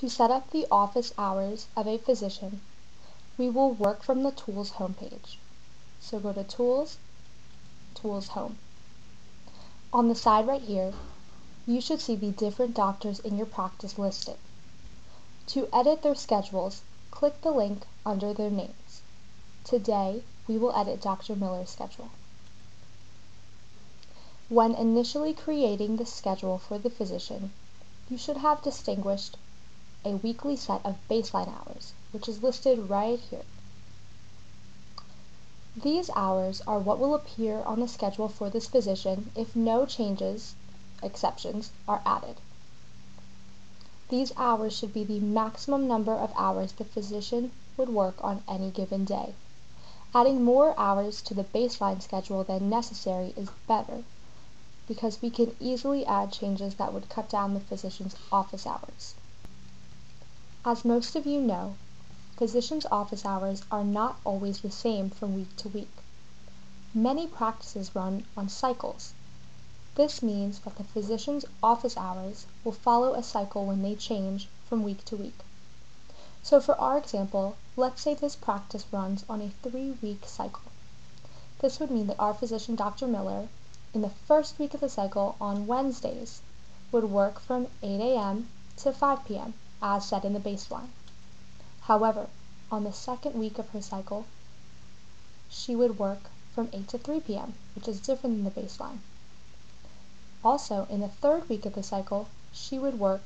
To set up the office hours of a physician, we will work from the Tools homepage. So go to Tools, Tools Home. On the side right here, you should see the different doctors in your practice listed. To edit their schedules, click the link under their names. Today, we will edit Dr. Miller's schedule. When initially creating the schedule for the physician, you should have distinguished a weekly set of baseline hours, which is listed right here. These hours are what will appear on the schedule for this physician if no exceptions, are added. These hours should be the maximum number of hours the physician would work on any given day. Adding more hours to the baseline schedule than necessary is better, because we can easily add changes that would cut down the physician's office hours. As most of you know, physicians' office hours are not always the same from week to week. Many practices run on cycles. This means that the physician's office hours will follow a cycle when they change from week to week. So for our example, let's say this practice runs on a 3-week cycle. This would mean that our physician, Dr. Miller, in the first week of the cycle on Wednesdays, would work from 8 a.m. to 5 p.m. as set in the baseline. However, on the second week of her cycle, she would work from 8 to 3 p.m., which is different than the baseline. Also, in the third week of the cycle, she would work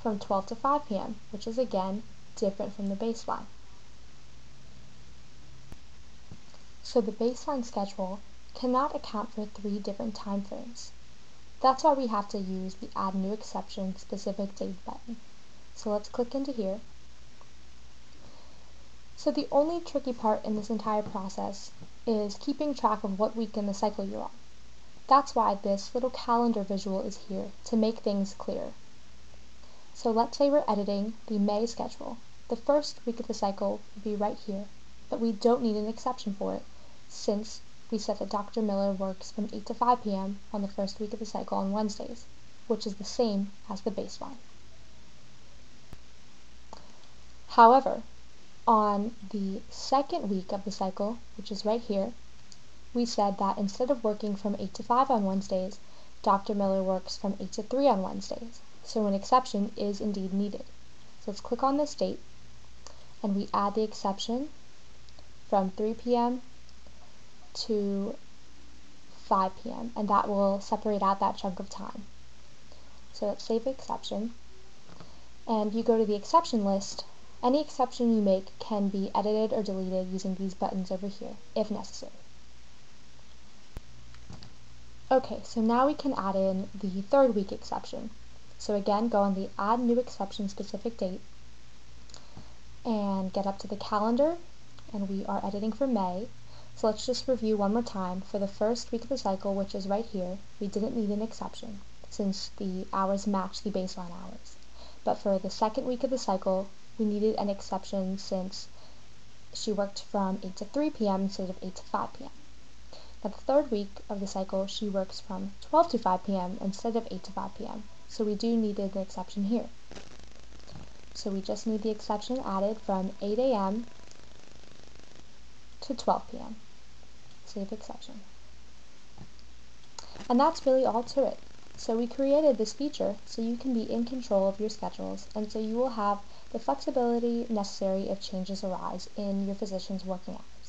from 12 to 5 p.m., which is again different from the baseline. So the baseline schedule cannot account for 3 different time frames. That's why we have to use the Add New Exception Specific Date button. So let's click into here. So the only tricky part in this entire process is keeping track of what week in the cycle you're on. That's why this little calendar visual is here, to make things clear. So let's say we're editing the May schedule. The first week of the cycle would be right here, but we don't need an exception for it, since we said that Dr. Miller works from 8 to 5 p.m. on the first week of the cycle on Wednesdays, which is the same as the baseline. However, on the second week of the cycle, which is right here, we said that instead of working from 8 to 5 on Wednesdays, Dr. Miller works from 8 to 3 on Wednesdays, so an exception is indeed needed. So let's click on this date, and we add the exception from 3 p.m. to 5 p.m., and that will separate out that chunk of time. So let's save exception, and you go to the exception list. Any exception you make can be edited or deleted using these buttons over here, if necessary. Okay, so now we can add in the third week exception. So again, go on the Add New Exception Specific Date, and get up to the calendar, and we are editing for May. So let's just review one more time. For the first week of the cycle, which is right here, we didn't need an exception, since the hours match the baseline hours. But for the second week of the cycle, we needed an exception since she worked from 8 to 3 p.m. instead of 8 to 5 p.m. Now the third week of the cycle, she works from 12 to 5 p.m. instead of 8 to 5 p.m. So we do need an exception here. So we just need the exception added from 8 a.m. to 12 p.m. Save exception. And that's really all to it. So we created this feature so you can be in control of your schedules, and so you will have the flexibility necessary if changes arise in your physician's working hours.